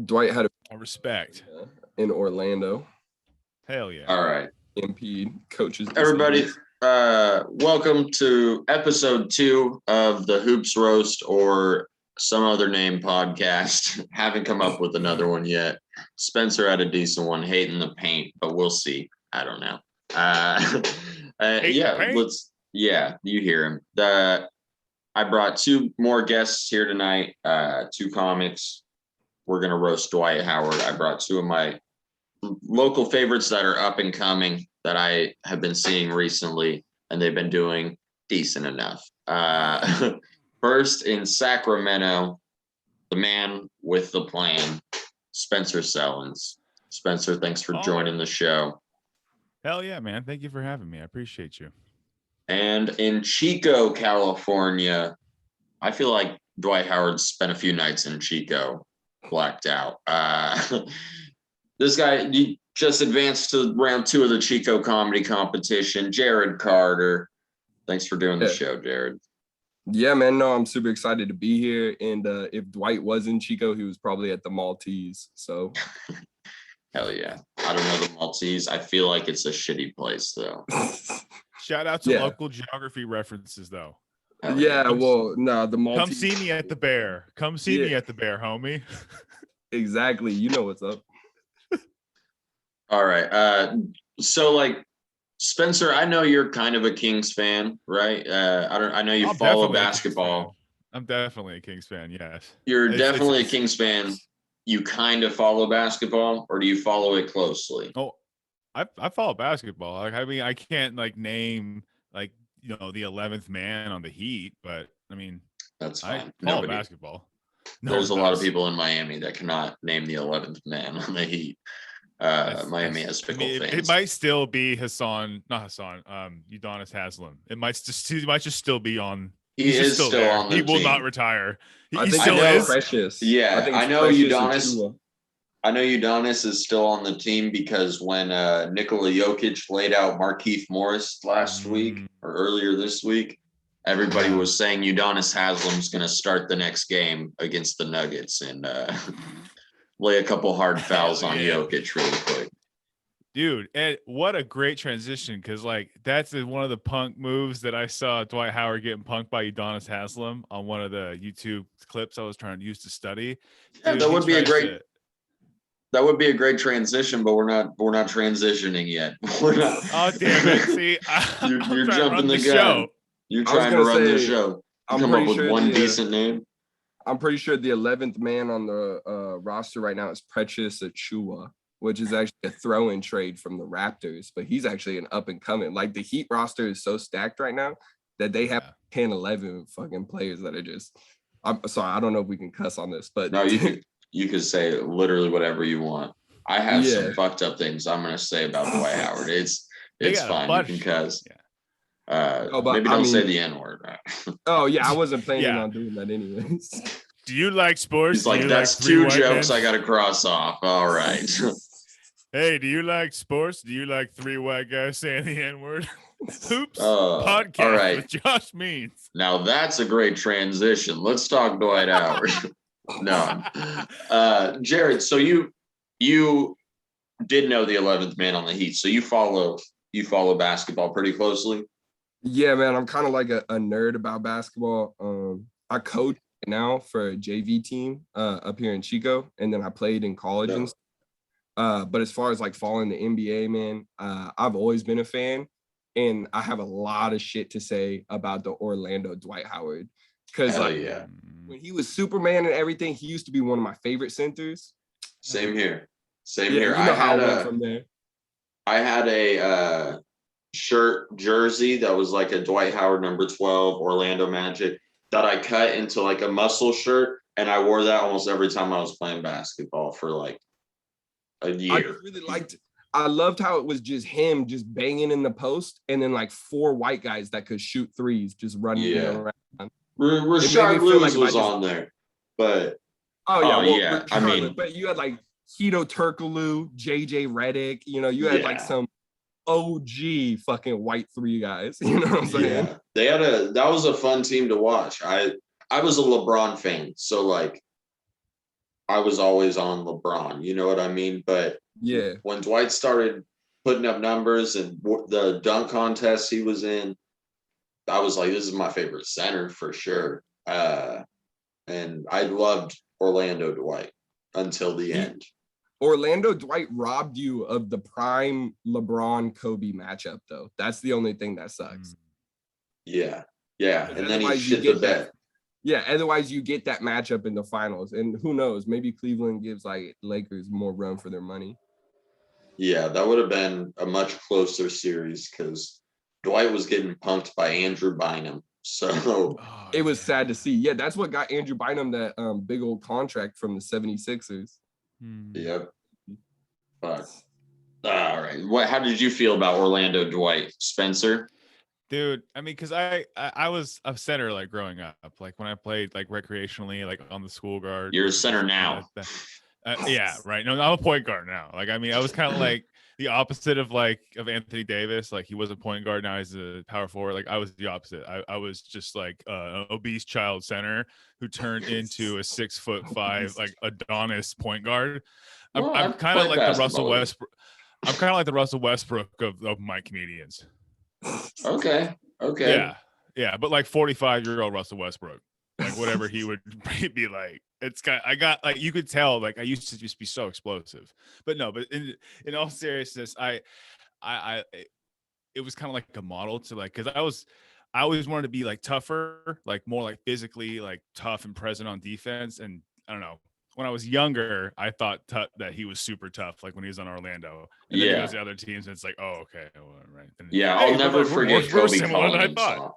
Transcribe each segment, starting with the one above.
Dwight had I respect. in Orlando. Hell yeah. All right. Impede coaches. Everybody, welcome to episode 2 of the Hoops Roast, or some other name podcast. Haven't come up with another one yet. Spenser had a decent one, Hating the Paint, but we'll see. I don't know. You hear him. I brought 2 more guests here tonight, 2 comics. We're going to roast Dwight Howard. I brought 2 of my local favorites that are up and coming that I have been seeing recently, and they've been doing decent enough. First, in Sacramento, the man with the plan, Spenser Sellens. Spenser, thanks for joining the show. Hell yeah, man. Thank you for having me. I appreciate you. And in Chico, California, I feel like Dwight Howard spent a few nights in Chico, blacked out. This guy just advanced to round 2 of the Chico comedy competition. Jared Carter. Thanks for doing the show, Jared. Yeah, man. No, I'm super excited to be here. And if Dwight was in Chico, he was probably at the Maltese. So, hell yeah. I don't know the Maltese. I feel like it's a shitty place, though. Shout out to local geography references, though. The Maltese. Come see me at the Bear. Come see me at the Bear, homie. Exactly. You know what's up. All right. So, like, Spenser, I know you're kind of a Kings fan, right? I know you follow basketball. I'm definitely a Kings fan. Yes. You're definitely a Kings fan. You kind of follow basketball, or do you follow it closely? Oh, I follow basketball. Like, I mean, I can't name the 11th man on the Heat, but I mean, that's fine. I follow basketball. There's a lot of people in Miami that cannot name the 11th man on the Heat. Miami has fickle fans. It might still be Udonis Haslem. He might just still be on. He is still on the team. He will not retire. He still is. Precious. Yeah, I know Udonis. I know Udonis is still on the team because when Nikola Jokic laid out Markieff Morris last week or earlier this week, everybody was saying Udonis Haslem's going to start the next game against the Nuggets and lay a couple hard fouls on Jokic really quick. Dude, and what a great transition, because that's one of the punk moves that I saw Dwight Howard getting punked by Udonis Haslem on one of the YouTube clips I was trying to use to study. Yeah, that would be a great transition, but we're not transitioning yet. We're not. Oh damn it! See, you're jumping the gun. Show. You're trying to run the show. Come up with one decent name. I'm pretty sure the 11th man on the roster right now is Precious Achiuwa, which is actually a throw-in trade from the Raptors, but he's actually an up-and-coming. Like, the Heat roster is so stacked right now that they have 10, 11 fucking players that are just – I'm sorry, I don't know if we can cuss on this, but – No, you could say literally whatever you want. I have some fucked up things I'm going to say about Dwight Howard. It's fine. You can cuss. Yeah. Maybe don't say the N-word, right? Oh, yeah, I wasn't planning on doing that anyways. Do you like sports? He's like, that's 2 jokes I got to cross off. All right. Hey, do you like sports? Do you like 3 white guys saying the N-word? Hoops podcast with Josh Means. Now that's a great transition. Let's talk Dwight Howard. No. Jared, so you did know the 11th man on the Heat, so you follow basketball pretty closely? Yeah, man, I'm kind of like a nerd about basketball. I coach now for a JV team up here in Chico, and then I played in college and stuff. But as far as following the NBA, man, I've always been a fan, and I have a lot of shit to say about the Orlando Dwight Howard, because when he was Superman and everything, he used to be one of my favorite centers. Same here. You know how I went from there. I had a jersey that was like a Dwight Howard number 12 Orlando Magic that I cut into a muscle shirt, and I wore that almost every time I was playing basketball for a year. I really liked it. I loved how it was just him just banging in the post, and then 4 white guys that could shoot threes just running around. Rashard Lewis was on there, but I mean, but you had Hedo Turkoglu, JJ Redick, you had some OG fucking white 3 guys. You know what I'm saying? Yeah. That was a fun team to watch. I was a LeBron fan, so I was always on LeBron. You know what I mean? But Yeah. when Dwight started putting up numbers and the dunk contest he was in, I was like, this is my favorite center for sure. And I loved Orlando Dwight until the end. Orlando Dwight robbed you of the prime LeBron Kobe matchup, though. That's the only thing that sucks. Yeah. And then he shit the bed. Yeah, otherwise you get that matchup in the finals. And who knows, maybe Cleveland gives like Lakers more run for their money. Yeah, that would have been a much closer series because Dwight was getting punked by Andrew Bynum. So it was sad to see. Yeah, that's what got Andrew Bynum that big old contract from the 76ers. Yep. But all right. How did you feel about Orlando Dwight, Spenser? Dude, I mean, because I was a center like growing up, like when I played like recreationally, like on the school guard. You're a center now. Yeah, right. No, I'm a point guard now. Like, I mean, I was kind of like the opposite of Anthony Davis. Like, he was a point guard, now he's a power forward. Like, I was the opposite. I was just like an obese child center who turned into a 6'5" like Adonis point guard. I'm kind of like the Russell Westbrook. I'm kind of like the Russell Westbrook of my comedians. Okay. Yeah, but like 45-year-old Russell Westbrook, like whatever he would be like. I got like, you could tell like I used to just be so explosive, but in all seriousness, it was kind of like a model to like, because I always wanted to be like tougher, like more like physically like tough and present on defense. And I don't know, when I was younger, I thought that he was super tough, like when he was on Orlando. And then he goes to other teams, and it's like, oh, okay, well, right. And, yeah, I'll never forget Kobe calling him soft.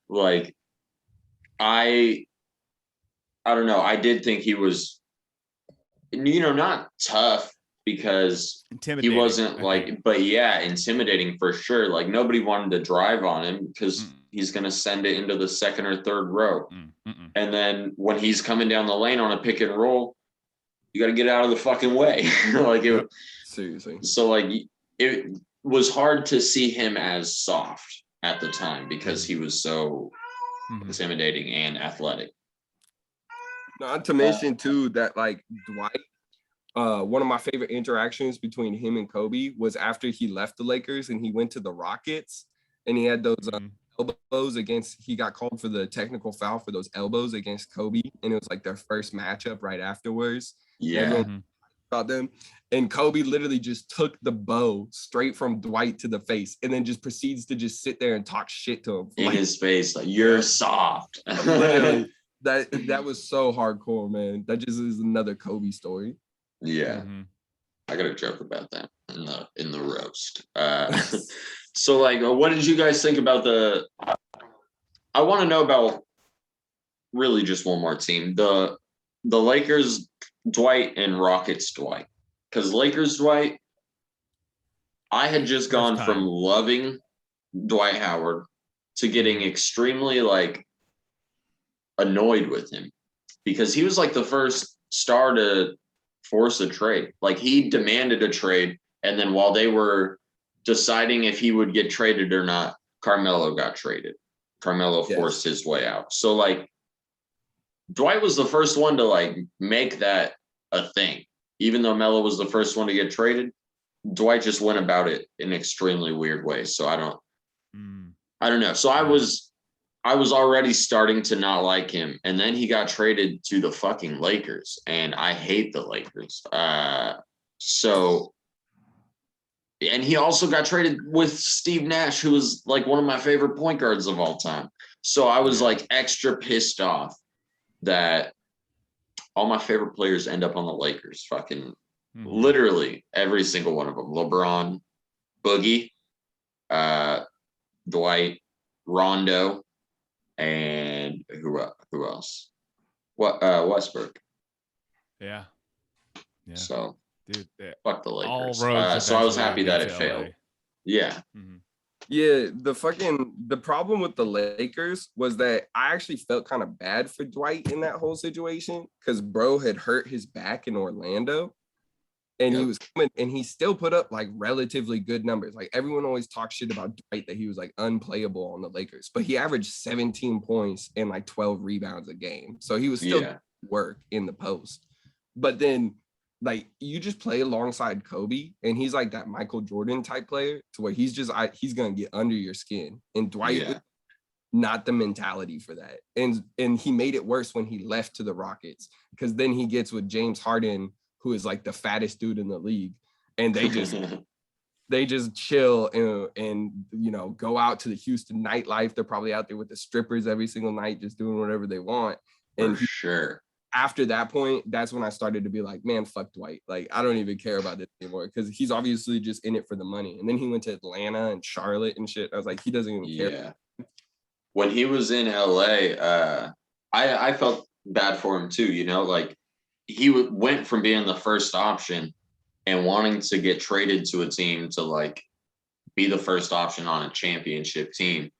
Like, I don't know. I did think he was, not tough because he wasn't like, but yeah, intimidating for sure. Like, nobody wanted to drive on him because he's going to send it into the second or third row. And then when he's coming down the lane on a pick and roll, you got to get out of the fucking way. Seriously. So like, it was hard to see him as soft at the time because he was so intimidating and athletic. Not to mention too that like Dwight, one of my favorite interactions between him and Kobe was after he left the Lakers and he went to the Rockets, and he had those elbows against, he got called for the technical foul for those elbows against Kobe, and it was like their first matchup right afterwards. Yeah. About them, and Kobe literally just took the bow straight from Dwight to the face and then just proceeds to just sit there and talk shit to him in his face, like, you're soft. Literally, that was so hardcore, man. That just is another Kobe story. Yeah. I got a joke about that in the roast. So like, what did you guys think about I want to know about really just one more team, the Lakers Dwight and Rockets Dwight, because Lakers Dwight, I had just gone from loving Dwight Howard to getting extremely like annoyed with him because he was like the first star to force a trade. Like, he demanded a trade, and then while they were deciding if he would get traded or not, Carmelo got traded. Carmelo forced his way out. So like, Dwight was the first one to like make that a thing. Even though Melo was the first one to get traded, Dwight just went about it in an extremely weird way. So I don't know. So I was already starting to not like him, and then he got traded to the fucking Lakers, and I hate the Lakers. And he also got traded with Steve Nash, who was like one of my favorite point guards of all time. So I was like extra pissed off that all my favorite players end up on the Lakers. Fucking literally every single one of them. LeBron, Boogie, Dwight, Rondo, and who else? Westbrook. Yeah. So, dude, fuck the Lakers. So I was happy that it failed. Yeah. Yeah, the problem with the Lakers was that I actually felt kind of bad for Dwight in that whole situation because bro had hurt his back in Orlando, and he was coming, and he still put up like relatively good numbers. Like, everyone always talks shit about Dwight that he was like unplayable on the Lakers, but he averaged 17 points and like 12 rebounds a game. So he was still work in the post. But then like you just play alongside Kobe, and he's like that Michael Jordan type player to where he's gonna get under your skin. And Dwight, not the mentality for that. And he made it worse when he left to the Rockets, because then he gets with James Harden, who is like the fattest dude in the league, and they just chill and you know, go out to the Houston nightlife. They're probably out there with the strippers every single night, just doing whatever they want. And for sure. After that point, that's when I started to be like, man, fuck Dwight. Like, I don't even care about this anymore, because he's obviously just in it for the money. And then he went to Atlanta and Charlotte and shit. I was like, he doesn't even care. When he was in LA, I felt bad for him too. You know, like he went from being the first option and wanting to get traded to a team to like be the first option on a championship team.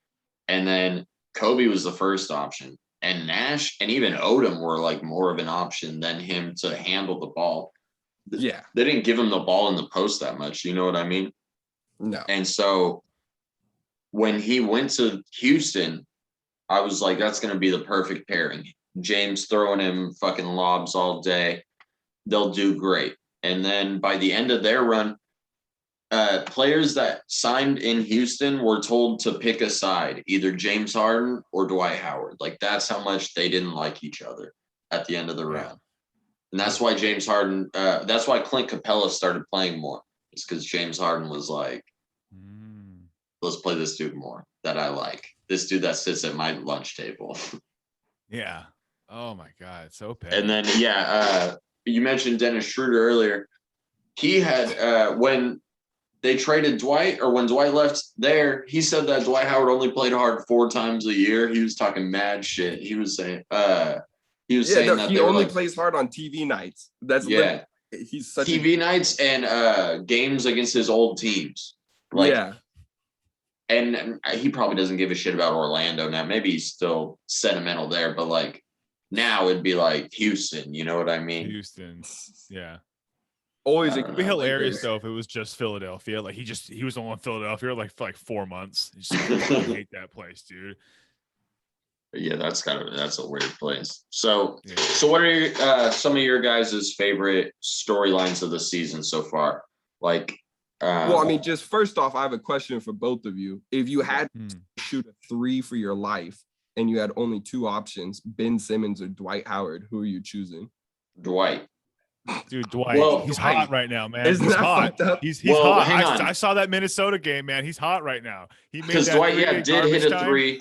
And then Kobe was the first option, and Nash and even Odom were like more of an option than him to handle the ball. Yeah. They didn't give him the ball in the post that much. You know what I mean? No. And so when he went to Houston, I was like, that's going to be the perfect pairing. James throwing him fucking lobs all day. They'll do great. And then by the end of their run, players that signed in Houston were told to pick a side, either James Harden or Dwight Howard. Like, that's how much they didn't like each other at the end of the run. And that's why James Harden, that's why Clint Capella started playing more. It's because James Harden was like, let's play this dude more that I like. This dude that sits at my lunch table. Yeah. Oh my God. So petty. And then, you mentioned Dennis Schroeder earlier. He had, when they traded Dwight, or when Dwight left there, he said that Dwight Howard only played hard 4 times a year. He was talking mad shit. He was saying, that he only plays hard on TV nights. That's he's such TV nights and games against his old teams. Like, and he probably doesn't give a shit about Orlando now. Maybe he's still sentimental there, but like now it'd be like Houston. You know what I mean? Houston, yeah. Always, it'd be hilarious though if it was just Philadelphia. Like he was only in Philadelphia for like 4 months. I hate that place, dude. Yeah, that's a weird place. So what are some of your guys' favorite storylines of the season so far? Like, well, I mean, just first off, I have a question for both of you. If you had to shoot a 3 for your life and you had only 2 options, Ben Simmons or Dwight Howard, who are you choosing? Dwight. Dude, Dwight, he's hot right now, man. He's hot. He's hot. I saw that Minnesota game, man. He's hot right now. He made that Dwight, did hit a 3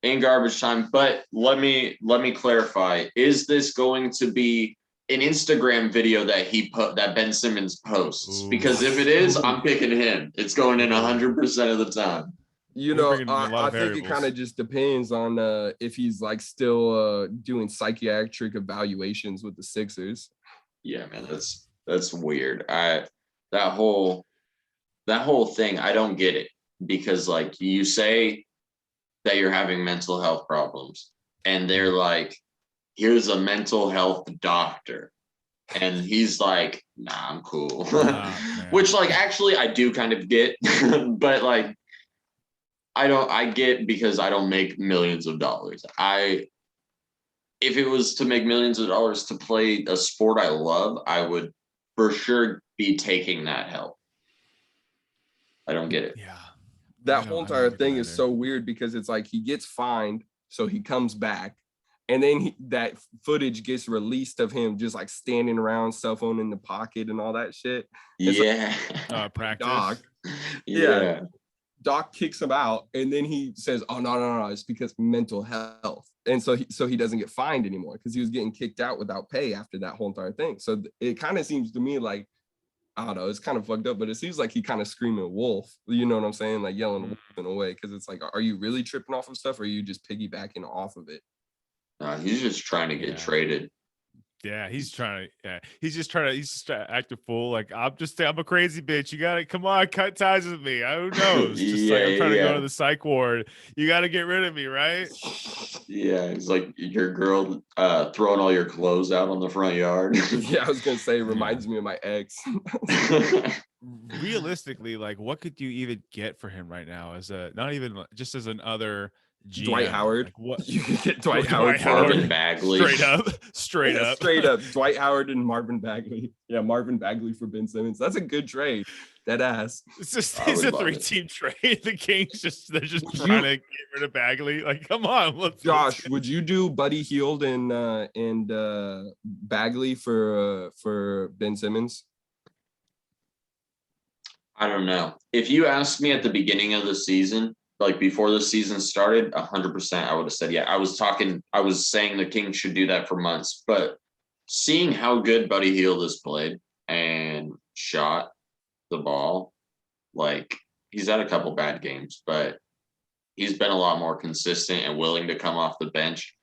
in garbage time. But let me clarify: is this going to be an Instagram video that Ben Simmons posts? Because if it is, I'm picking him. It's going in 100% of the time. You know, I think it kind of just depends on if he's like still doing psychiatric evaluations with the Sixers. Yeah, man, that's weird. That whole thing, I don't get it, because like you say that you're having mental health problems, and they're like, here's a mental health doctor, and he's like, nah, I'm cool. Which like actually I do kind of get, but like I get, because I don't make millions of dollars. If it was to make millions of dollars to play a sport I love, I would for sure be taking that help. I don't get it. Yeah. That whole entire thing is so weird, because it's like he gets fined, so he comes back, and then that footage gets released of him just like standing around, cell phone in the pocket and all that shit. Practice. Doc kicks him out, and then he says, "Oh no, it's because mental health." And so he doesn't get fined anymore, because he was getting kicked out without pay after that whole entire thing. So it kind of seems to me like, I don't know, it's kind of fucked up, but it seems like he kind of screaming wolf. You know what I'm saying? Like yelling wolf in a way, because it's like, are you really tripping off of stuff, or are you just piggybacking off of it? He's just trying to get traded. Yeah, he's just trying to act a fool. Like, I'm a crazy bitch. You gotta come on, cut ties with me. Who knows? Just like I'm trying to go to the psych ward. You gotta get rid of me, right? Yeah, it's like your girl throwing all your clothes out on the front yard. Yeah, I was gonna say, it reminds me of my ex. Realistically, like, what could you even get for him right now as not even just as another Dwight GM. Howard. Like, what? You could get Dwight Howard. Marvin Bagley. Straight up. Straight up. Dwight Howard and Marvin Bagley. Yeah, Marvin Bagley for Ben Simmons. That's a good trade. Dead ass. It's a 3-team trade. The Kings they're just Would trying to get rid of Bagley. Like, come on, Josh, would you do Buddy Hield and Bagley for Ben Simmons? I don't know. If you asked me at the beginning of the season, like before the season started, 100%, I would have said, yeah. I was saying the Kings should do that for months, but seeing how good Buddy Hield has played and shot the ball, like he's had a couple bad games, but he's been a lot more consistent and willing to come off the bench,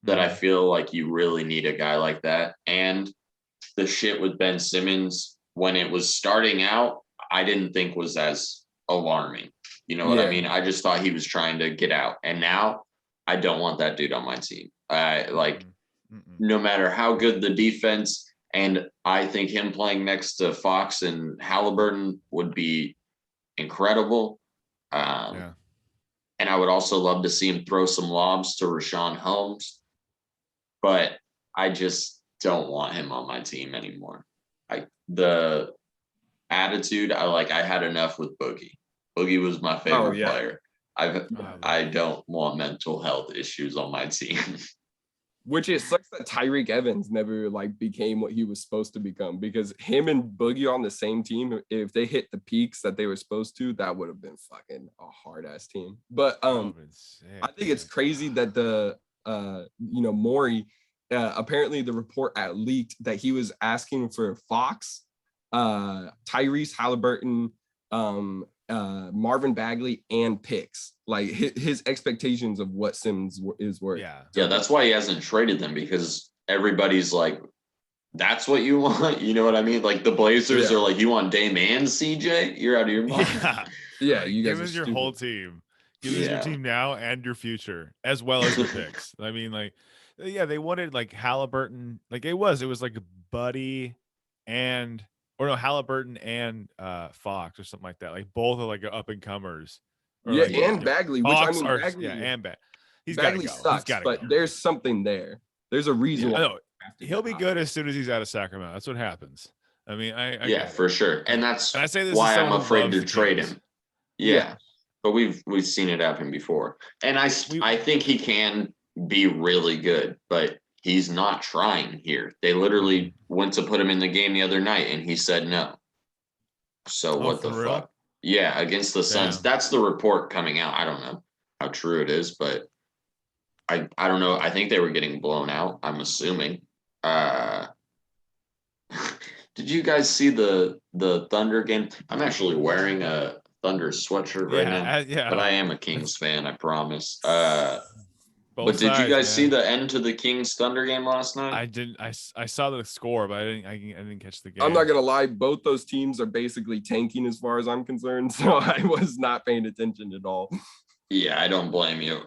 that I feel like you really need a guy like that. And the shit with Ben Simmons when it was starting out, I didn't think was as alarming. You know what I mean? I just thought he was trying to get out. And now I don't want that dude on my team. No matter how good the defense, and I think him playing next to Fox and Halliburton would be incredible. And I would also love to see him throw some lobs to Rashawn Holmes. But I just don't want him on my team anymore. The attitude, I had enough with Boogie. Boogie was my favorite player. I don't want mental health issues on my team. Which it sucks that Tyreek Evans never became what he was supposed to become, because him and Boogie on the same team, if they hit the peaks that they were supposed to, that would have been fucking a hard ass team. But I think it's crazy that the Maury, apparently the report leaked that he was asking for Fox, Tyrese Halliburton, Marvin Bagley, and picks. Like his expectations of what Simmons is worth. Yeah, that's why he hasn't traded them, because everybody's like, that's what you want. You know what I mean? Like the Blazers are like, you want Dame and CJ? You're out of your mind. Yeah, you guys give us your whole team. Give us your team now and your future, as well as your picks. I mean, they wanted Halliburton. It was like Buddy and Halliburton and Fox or something like that. Like both are up and comers. And Bagley, Fox which Bagley, and he's Bagley sucks, but there's something there. There's a reason. He'll be good as soon as he's out of Sacramento. That's what happens. I mean, for sure, and I say this why I'm afraid to trade him. Yeah, but we've seen it happen before, and I think he can be really good, but he's not trying here. They literally went to put him in the game the other night, and he said no. So what the fuck? Yeah, against the Suns. That's the report coming out. I don't know how true it is, but I don't know. I think they were getting blown out, I'm assuming. Did you guys see the Thunder game? I'm actually wearing a Thunder sweatshirt right now. But I am a Kings fan, I promise. But did you guys see the end to the Kings Thunder game last night? I didn't. I saw the score, but I didn't catch the game. I'm not gonna lie, both those teams are basically tanking as far as I'm concerned, so I was not paying attention at all. Yeah, I don't blame you.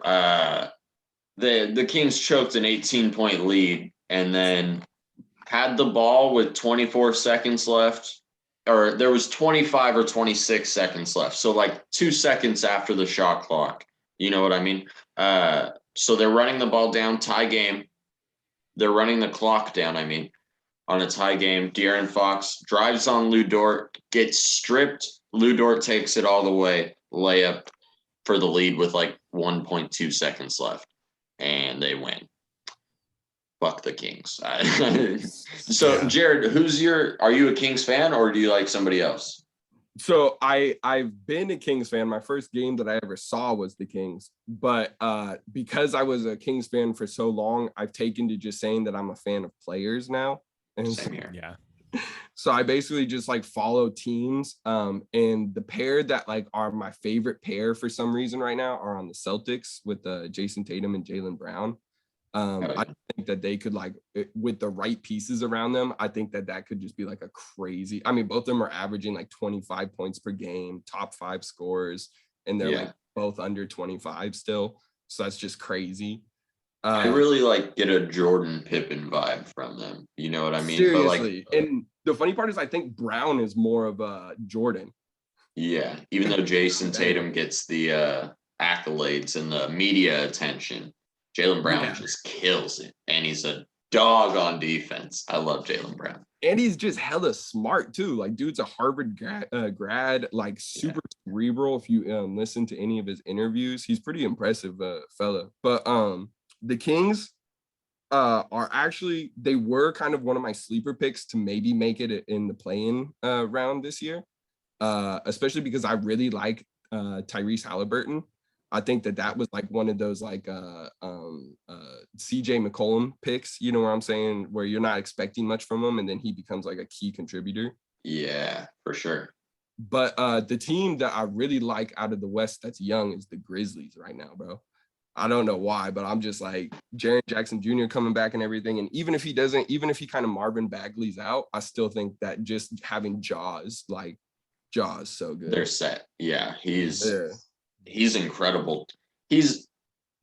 The Kings choked an 18-point lead and then had the ball with 24 seconds left, or there was 25 or 26 seconds left. So 2 seconds after the shot clock. You know what I mean? So they're running the ball down, tie game. They're running the clock down, on a tie game. De'Aaron Fox drives on Lou Dort, gets stripped. Lou Dort takes it all the way, layup for the lead with 1.2 seconds left. And they win. Fuck the Kings. So, Jared, are you a Kings fan or do you like somebody else? So I've been a Kings fan. My first game that I ever saw was the Kings, but because I was a Kings fan for so long, I've taken to just saying that I'm a fan of players now. And same here. Yeah. So I basically just follow teams. And the pair that are my favorite pair for some reason right now are on the Celtics with Jason Tatum and Jaylen Brown. I think that they could with the right pieces around them, I think that could just be a crazy. I mean, both of them are averaging 25 points per game, top 5 scorers, and they're both under 25 still. So that's just crazy. I really get a Jordan Pippen vibe from them. You know what I mean? Seriously. And the funny part is I think Brown is more of a Jordan. Yeah. Even though Jason Tatum gets the accolades and the media attention, Jaylen Brown just kills it, and he's a dog on defense. I love Jaylen Brown. And he's just hella smart too. Like, dude's a Harvard grad, like super cerebral. If you listen to any of his interviews, he's pretty impressive fella. But the Kings are actually, they were kind of one of my sleeper picks to maybe make it in the play-in round this year, especially because I really like Tyrese Halliburton. I think that was like one of those like CJ McCollum picks, you know what I'm saying, where you're not expecting much from him and then he becomes like a key contributor. Yeah, for sure. But the team that I really like out of the West that's young is the Grizzlies right now, bro. I don't know why, but I'm just like Jaren Jackson Jr. coming back and everything. And even if he kind of Marvin Bagley's out, I still think that just having Jaws so good. They're set. Yeah, he's incredible. He's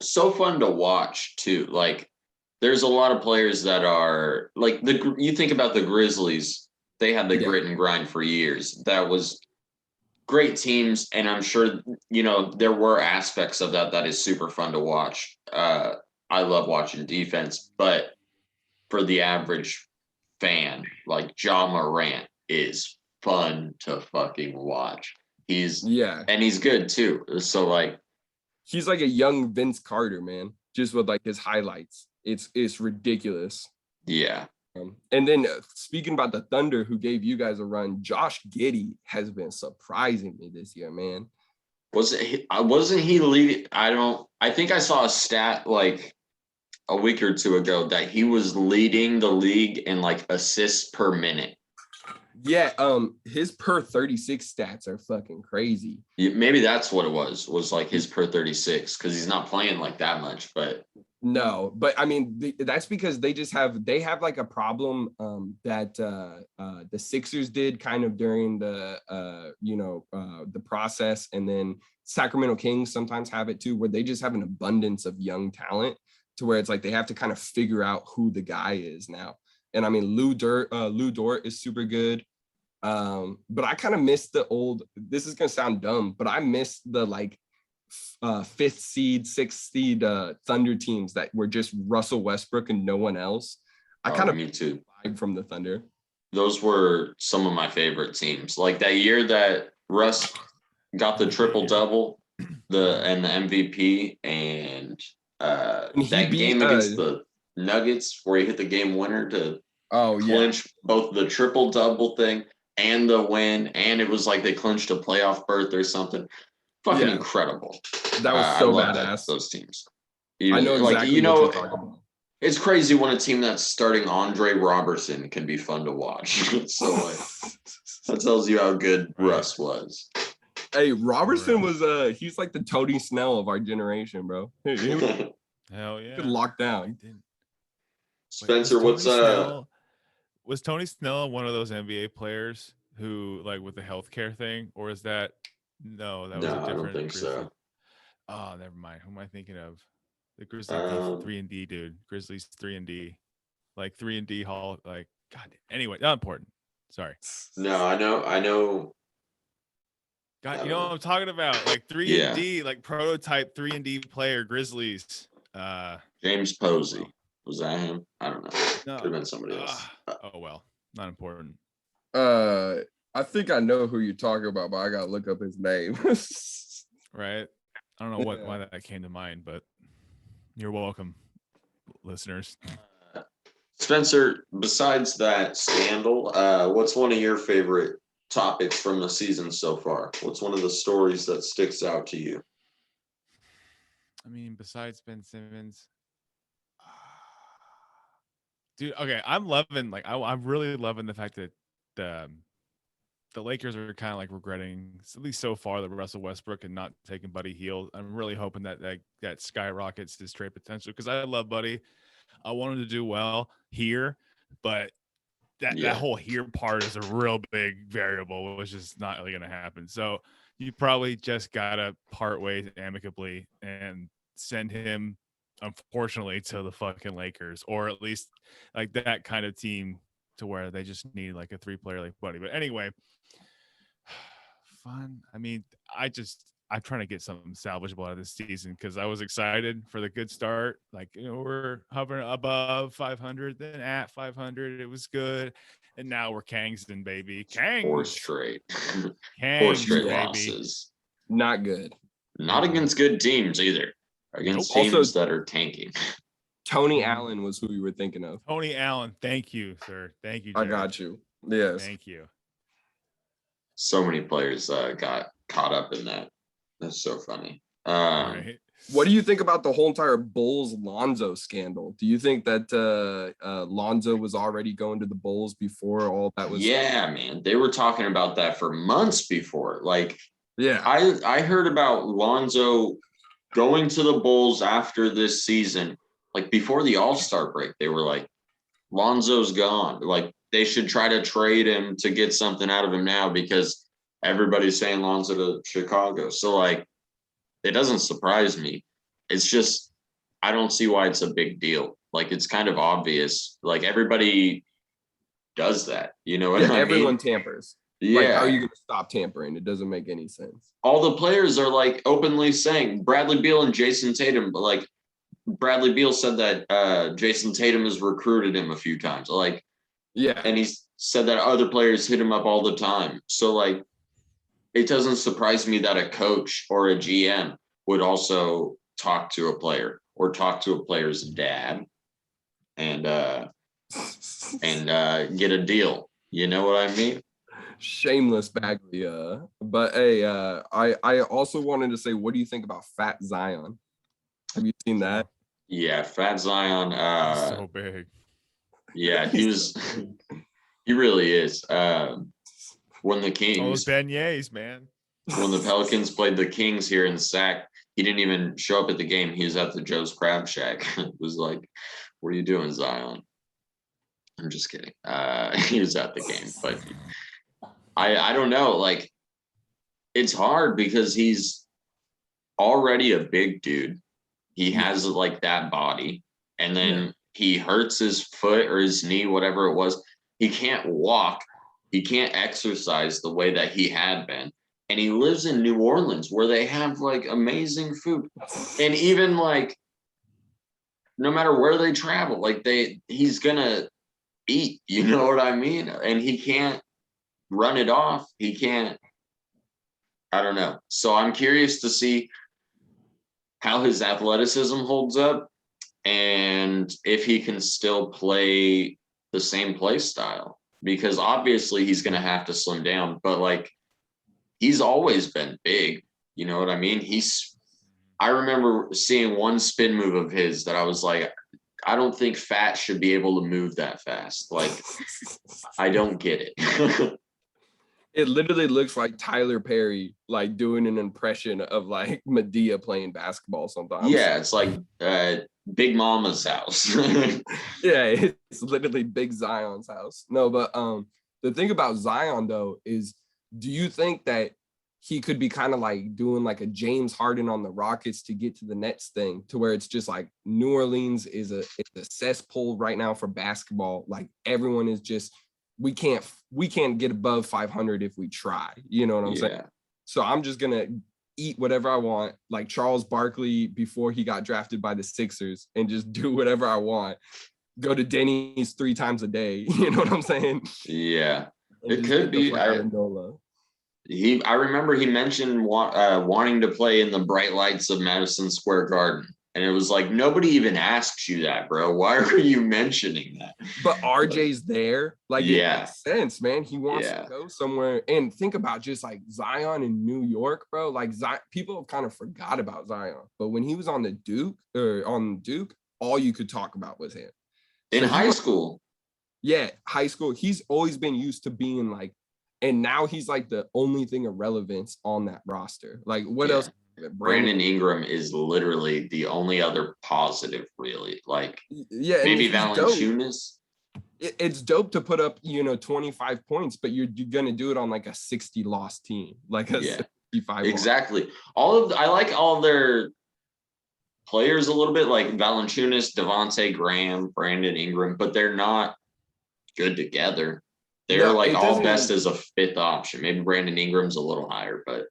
so fun to watch too. Like, there's a lot of players that are like you think about the Grizzlies, they had the grit and grind for years. That was great teams, and I'm sure there were aspects of that is super fun to watch. I love watching defense, but for the average fan, like Ja Morant is fun to fucking watch. And he's good too. So like, he's like a young Vince Carter, man, just with like his highlights. It's ridiculous. Yeah. And then speaking about the Thunder, who gave you guys a run, Josh Giddey has been surprising me this year, man. Wasn't he leading? I think I saw a stat like a week or two ago that he was leading the league in like assists per minute. Yeah, his per 36 stats are fucking crazy. Maybe that's what it was like his per 36, because he's not playing like that much. But no, but I mean that's because they have like a problem that the Sixers did kind of during the the process, and then Sacramento Kings sometimes have it too, where they just have an abundance of young talent to where it's like they have to kind of figure out who the guy is now. And I mean, Lou Dort is super good. But I kind of miss this is going to sound dumb, but I miss the like 5th seed, 6th seed Thunder teams that were just Russell Westbrook and no one else. I kind of me too from the Thunder. Those were some of my favorite teams. Like that year that Russ got the triple-double, and the MVP, and that game against the Nuggets where he hit the game winner to clinch both the triple-double thing and the win, and it was like they clinched a playoff berth or something. Fucking incredible. That was so badass. Those teams. I know exactly what you're talking about. It's crazy when a team that's starting Andre Robertson can be fun to watch. So that tells you how good Russ was. Hey, Robertson was he's like the Tony Snell of our generation, bro. Hell yeah. Could lock down. Spenser, was Tony Snell one of those NBA players who, like, with the healthcare thing, or is that that was a different? I don't think so. Oh, never mind. Who am I thinking of? The Grizzlies 3-and-D dude. Grizzlies 3-and-D, like 3-and-D Hall. Like, God. Anyway, not important. Sorry. No, I know. God, you know what I'm talking about? Like 3-and-D, like prototype 3-and-D player, Grizzlies. James Posey. Was that him? I don't know. No. Could have been somebody else. Oh well, not important. I think I know who you're talking about, but I gotta look up his name. Right. I don't know why that came to mind, but you're welcome, listeners. Spenser, besides that scandal, what's one of your favorite topics from the season so far? What's one of the stories that sticks out to you? I mean, besides Ben Simmons, dude. Okay, I'm really loving the fact that the Lakers are kind of like regretting, at least so far, that Russell Westbrook and not taking Buddy Hield. I'm really hoping that skyrockets his trade potential, because I love Buddy. I want him to do well here, but that whole here part is a real big variable, which is not really going to happen. So you probably just got to part ways amicably and send him, unfortunately, to the fucking Lakers, or at least like that kind of team to where they just need like a 3-player like Buddy. But anyway, fun. I mean, I'm trying to get something salvageable out of this season because I was excited for the good start. Like, we're hovering above 500, then at 500, it was good. And now we're Kangston, baby. Kangs. Four straight Kangs, baby. losses. Not good. Not against good teams either. Against teams Also, that are tanking. Tony Allen was who we were thinking of. Tony Allen. Thank you, sir. Thank you, Jared. I got you. Yes. Thank you. So many players got caught up in that. That's so funny. Right. What do you think about the whole entire Bulls Lonzo scandal? Do you think that Lonzo was already going to the Bulls before all that was? Yeah, man. They were talking about that for months before. Like, yeah, I heard about Lonzo going to the Bulls after this season. Like before the All-Star break, they were like, Lonzo's gone. Like they should try to trade him to get something out of him now because everybody's saying Lonzo to Chicago. So like, it doesn't surprise me. It's just, I don't see why it's a big deal. Like it's kind of obvious. Like everybody does that. You know what I mean? Everyone tampers. Yeah. Like, how are you going to stop tampering? It doesn't make any sense. All the players are like openly saying Bradley Beal and Jason Tatum, like Bradley Beal said that Jason Tatum has recruited him a few times. Like, yeah. And he's said that other players hit him up all the time. So like, it doesn't surprise me that a coach or a GM would also talk to a player or talk to a player's dad and get a deal. You know what I mean? Shameless Bagley. But hey, I also wanted to say, what do you think about Fat Zion? Have you seen that? Yeah, Fat Zion. He's so big. Yeah, he really is. When the Kings, all those beignets, man. When the Pelicans played the Kings here in Sac, he didn't even show up at the game. He was at the Joe's Crab Shack. It was like, what are you doing, Zion? I'm just kidding. He was at the game, but I don't know. Like, it's hard because he's already a big dude. He has like that body, and then he hurts his foot or his knee, whatever it was. He can't walk. He can't exercise the way that he had been. And he lives in New Orleans where they have like amazing food. And even like, no matter where they travel, like he's gonna eat, you know what I mean? And he can't run it off. He can't, I don't know. So I'm curious to see how his athleticism holds up and if he can still play the same play style. Because obviously he's going to have to slim down, but like he's always been big. You know what I mean? I remember seeing one spin move of his that I was like, I don't think Fat should be able to move that fast. Like, I don't get it. It literally looks like Tyler Perry, like doing an impression of like Medea playing basketball sometimes. Yeah, it's like Big Mama's house. Yeah, it's literally Big Zion's house. No, but the thing about Zion though is, do you think that he could be kind of like doing like a James Harden on the Rockets to get to the Nets thing, to where it's just like New Orleans is a cesspool right now for basketball. Like everyone is just, we can't get above 500 if we try. You know what I'm saying? So I'm just gonna eat whatever I want, like Charles Barkley before he got drafted by the Sixers, and just do whatever I want. Go to Denny's 3 times a day. You know what I'm saying? Yeah, it could be. I remember he mentioned wanting to play in the bright lights of Madison Square Garden. And it was like, nobody even asks you that, bro. Why are you mentioning that? But RJ's there. Like, yeah. It makes sense, man. He wants to go somewhere. And think about just like Zion in New York, bro. Like, people have kind of forgot about Zion. But when he was on Duke, all you could talk about was him. In high school. Yeah, high school. He's always been used to being like, and now he's like the only thing of relevance on that roster. Like, what else? Brandon Ingram is literally the only other positive, really. Like, maybe Valanciunas. It's dope to put up, 25 points, but you're gonna do it on like a 60-loss team, like a 65. Exactly. I like all their players a little bit, like Valanciunas, Devontae Graham, Brandon Ingram, but they're not good together. They're all best as a 5th option. Maybe Brandon Ingram's a little higher, but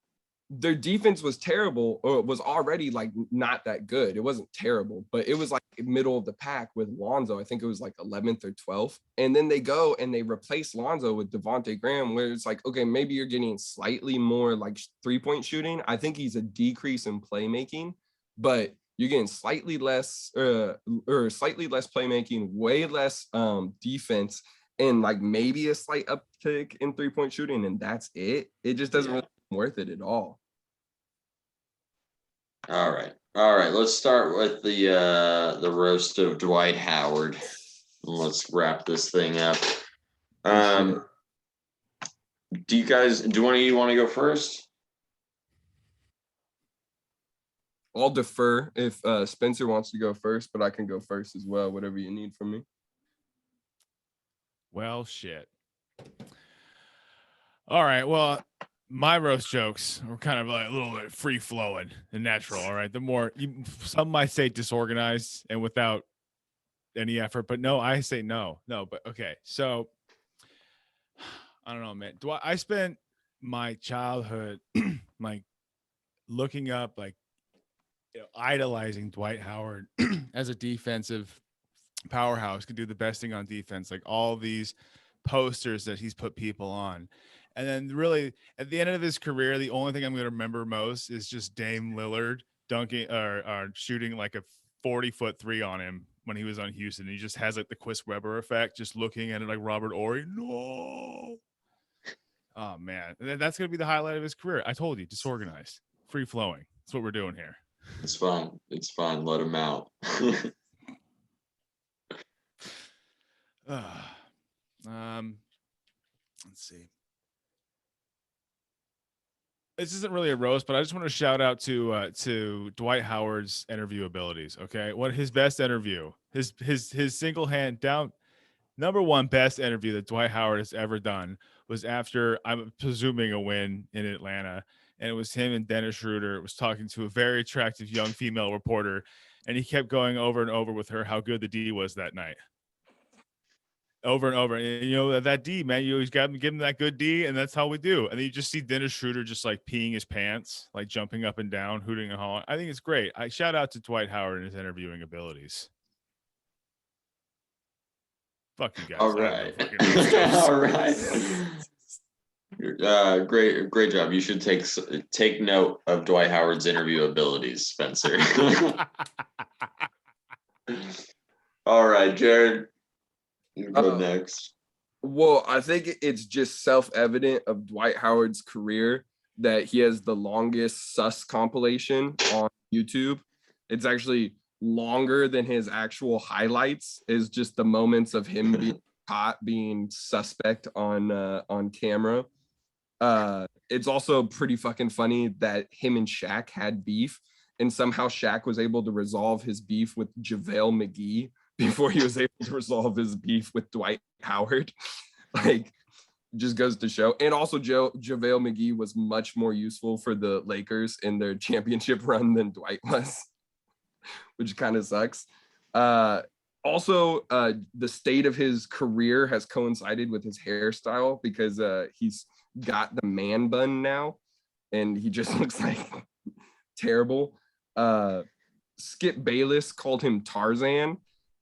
their defense was terrible, or it was already like not that good. It wasn't terrible, but it was like middle of the pack with Lonzo. I think it was like 11th or 12th. And then they go and they replace Lonzo with Devontae Graham, where it's like, okay, maybe you're getting slightly more like 3-point shooting. I think he's a decrease in playmaking, but you're getting slightly less or slightly less playmaking, way less defense, and like maybe a slight uptick in 3-point shooting, and that's it. It just doesn't really worth it at all. All right. Let's start with the roast of Dwight Howard. And let's wrap this thing up. Do one of you want to go first? I'll defer if Spencer wants to go first, but I can go first as well, whatever you need from me. Well, shit. All right. Well, my roast jokes are kind of like a little bit free flowing and natural. All right. Some might say disorganized and without any effort, but no, I say no, but okay. So I don't know, man. I spent my childhood like looking up, like, idolizing Dwight Howard as a defensive powerhouse, could do the best thing on defense, like all these posters that he's put people on. And then really at the end of his career, the only thing I'm going to remember most is just Dame Lillard dunking or shooting like a 40-foot three on him when he was on Houston. He just has like the Chris Webber effect, just looking at it like Robert Horry. No. Oh man. And that's going to be the highlight of his career. I told you, disorganized, free flowing. That's what we're doing here. It's fine. Let him out. Let's see. This isn't really a roast, but I just want to shout out to Dwight Howard's interview abilities. Okay, what his best interview, his single hand down number one best interview that Dwight Howard has ever done was after, I'm presuming, a win in Atlanta, and it was him and Dennis Schroeder was talking to a very attractive young female reporter, and he kept going over and over with her how good the D was that night. Over and over. And, that D, man, you always got to give him that good D, and that's how we do. And then you just see Dennis Schroeder just like peeing his pants, like jumping up and down, hooting and hollering. I think it's great. I shout out to Dwight Howard and his interviewing abilities. Fuck you guys. All right. All right. Great job. You should take note of Dwight Howard's interview abilities, Spencer. All right, Jared. You go next. Well, I think it's just self-evident of Dwight Howard's career that he has the longest sus compilation on YouTube. It's actually longer than his actual highlights, is just the moments of him being caught being suspect on camera. It's also pretty fucking funny that him and Shaq had beef, and somehow Shaq was able to resolve his beef with JaVale McGee before he was able to resolve his beef with Dwight Howard. Like, just goes to show. And also JaVale McGee was much more useful for the Lakers in their championship run than Dwight was, which kind of sucks. Also, the state of his career has coincided with his hairstyle, because he's got the man bun now, and he just looks like terrible. Skip Bayless called him Tarzan,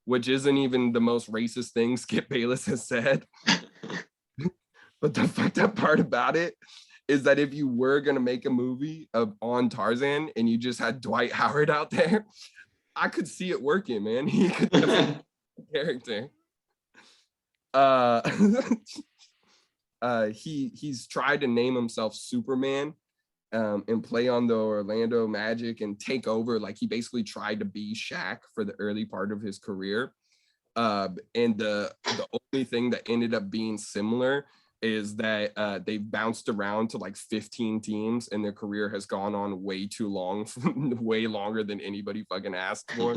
which isn't even the most racist thing Skip Bayless has said. But the fucked up part about it is that if you were going to make a movie on Tarzan and you just had Dwight Howard out there, I could see it working, man. He could definitely be character. He's tried to name himself Superman and play on the Orlando Magic and take over. Like, he basically tried to be Shaq for the early part of his career. And the only thing that ended up being similar is that they've bounced around to like 15 teams, and their career has gone on way too long, way longer than anybody fucking asked for.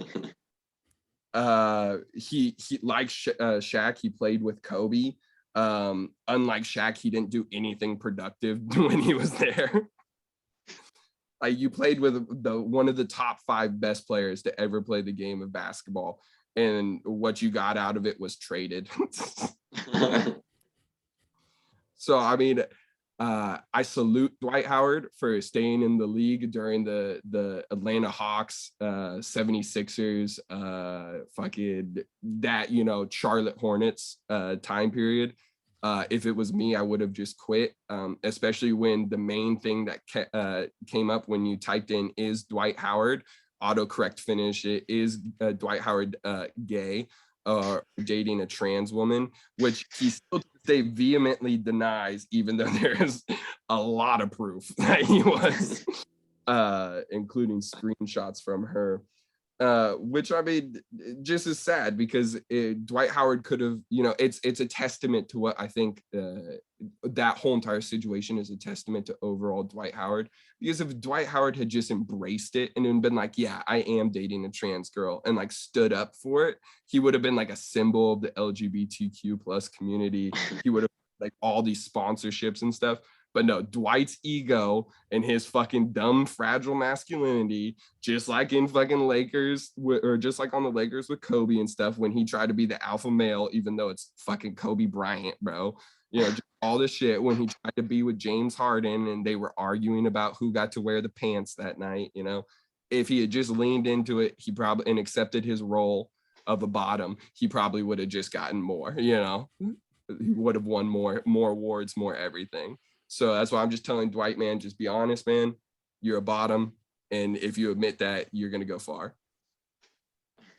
He like Shaq, he played with Kobe. Unlike Shaq, he didn't do anything productive when he was there. Like, you played with one of the top 5 best players to ever play the game of basketball, and what you got out of it was traded. So, I mean, I salute Dwight Howard for staying in the league during the Atlanta Hawks, 76ers, fucking that, Charlotte Hornets time period. If it was me, I would have just quit, especially when the main thing that came up when you typed in is Dwight Howard, autocorrect finish, it is Dwight Howard gay or dating a trans woman, which he still to this day vehemently denies, even though there's a lot of proof that he was, including screenshots from her. Which I mean, just is sad because Dwight Howard could have, it's a testament to what I think that whole entire situation is a testament to overall Dwight Howard. Because if Dwight Howard had just embraced it and then been like, yeah, I am dating a trans girl and like stood up for it, he would have been like a symbol of the LGBTQ plus community. He would have like all these sponsorships and stuff. But no, Dwight's ego and his fucking dumb, fragile masculinity, just like in fucking Lakers, or just like on the Lakers with Kobe and stuff, when he tried to be the alpha male, even though it's fucking Kobe Bryant, bro. Just all this shit when he tried to be with James Harden and they were arguing about who got to wear the pants that night, If he had just leaned into it, he probably and accepted his role of a bottom, he probably would have just gotten more, He would have won more awards, more everything. So that's why I'm just telling Dwight, man, just be honest, man. You're a bottom. And if you admit that, you're going to go far.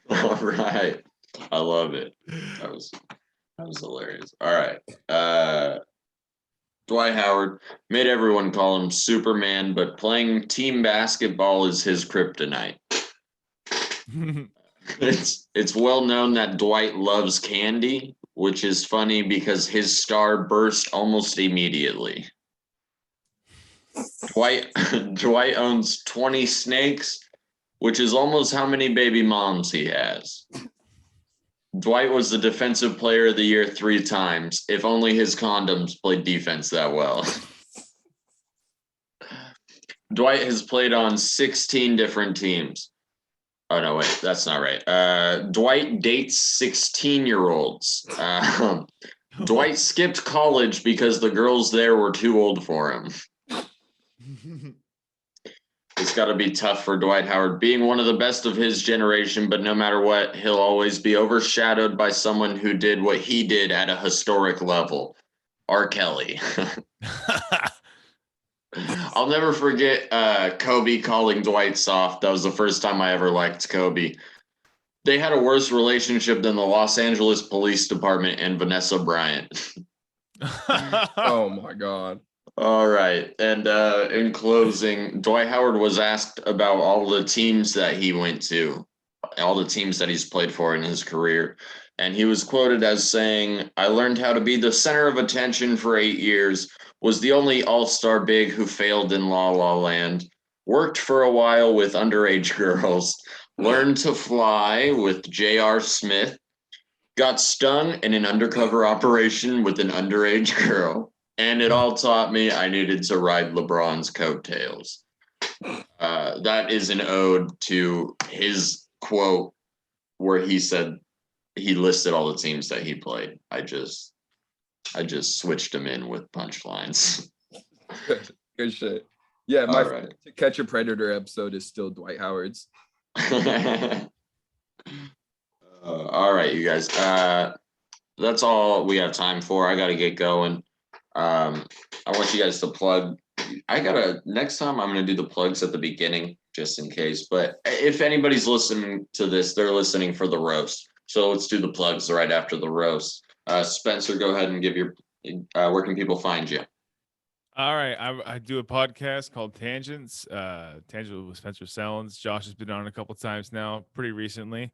All right. I love it. That was hilarious. All right. Dwight Howard made everyone call him Superman, but playing team basketball is his kryptonite. It's well known that Dwight loves candy, which is funny because his star burst almost immediately. Dwight owns 20 snakes, which is almost how many baby moms he has. Dwight was the defensive player of the year 3 times. If only his condoms played defense that well. Dwight has played on 16 different teams. Oh, no, wait, that's not right. Dwight dates 16-year-olds. Dwight skipped college because the girls there were too old for him. It's got to be tough for Dwight Howard, being one of the best of his generation, but no matter what, he'll always be overshadowed by someone who did what he did at a historic level. R. Kelly. I'll never forget Kobe calling Dwight soft. That was the first time I ever liked Kobe. They had a worse relationship than the Los Angeles Police Department and Vanessa Bryant. Oh, my God. All right. And in closing, Dwight Howard was asked about all the teams that he went to, all the teams that he's played for in his career. And he was quoted as saying, "I learned how to be the center of attention for 8 years, was the only all-star big who failed in La La Land, worked for a while with underage girls, learned to fly with J.R. Smith, got stung in an undercover operation with an underage girl. And it all taught me I needed to ride LeBron's coattails." That is an ode to his quote where he said he listed all the teams that he played. I just switched him in with punchlines. Good shit. Yeah, my right. To Catch a Predator episode is still Dwight Howard's. All right, you guys. That's all we have time for. I got to get going. I want you guys to plug. Next time I'm going to do the plugs at the beginning, just in case. But if anybody's listening to this, they're listening for the roast. So let's do the plugs right after the roast. Spenser, go ahead and give your, where can people find you? All right. I do a podcast called Tangents. Tangents with Spenser Sellens. Josh has been on a couple times now, pretty recently.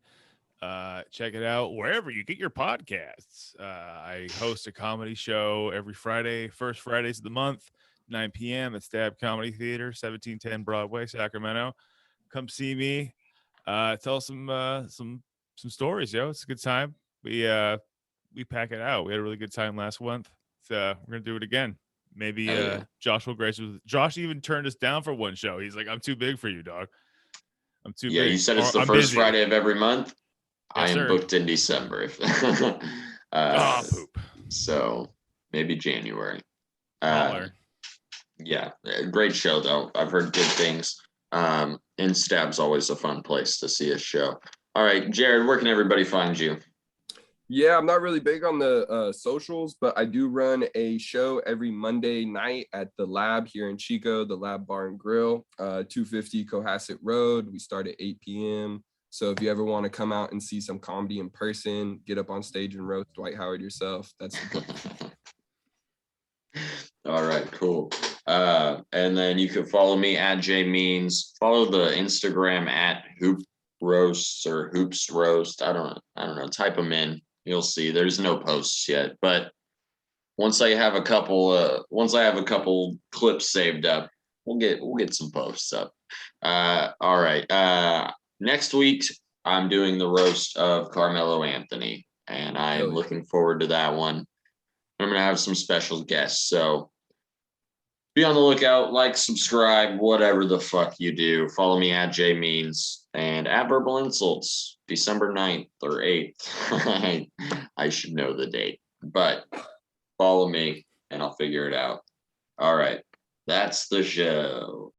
Check it out wherever you get your podcasts. I host a comedy show every Friday, first Fridays of the month, 9 p.m. at Stab Comedy Theater, 1710 Broadway, Sacramento. Come see me. Tell some stories, yo. It's a good time. We pack it out. We had a really good time last month. So we're gonna do it again. Maybe Josh will grace with. Josh even turned us down for one show. He's like, "I'm too big for you, dog. I'm too big." Yeah, you said it's the first busy. Friday of every month. Yes, I am booked in December. Poop. So maybe January. Yeah, great show though. I've heard good things. And Stab's always a fun place to see a show. All right, Jared, where can everybody find you? Yeah, I'm not really big on the socials, but I do run a show every Monday night at the Lab here in Chico, the Lab Bar and Grill, 250 Cohasset Road. We start at 8 p.m. So if you ever want to come out and see some comedy in person, get up on stage and roast Dwight Howard yourself. That's the plan. All right, cool. And then you can follow me at jmeans. Follow the Instagram at Hoop Roasts or Hoops Roast. I don't know. Type them in. You'll see. There's no posts yet, but once I have a couple clips saved up, we'll get some posts up. All right. Next week I'm doing the roast of Carmelo Anthony, and I'm looking forward to that one. I'm gonna have some special guests, so be on the lookout. Like, subscribe, whatever the fuck you do. Follow me at jmeans and at Verbal Insults, December 9th or 8th. I should know the date, but follow me and I'll figure it out. All right. That's the show.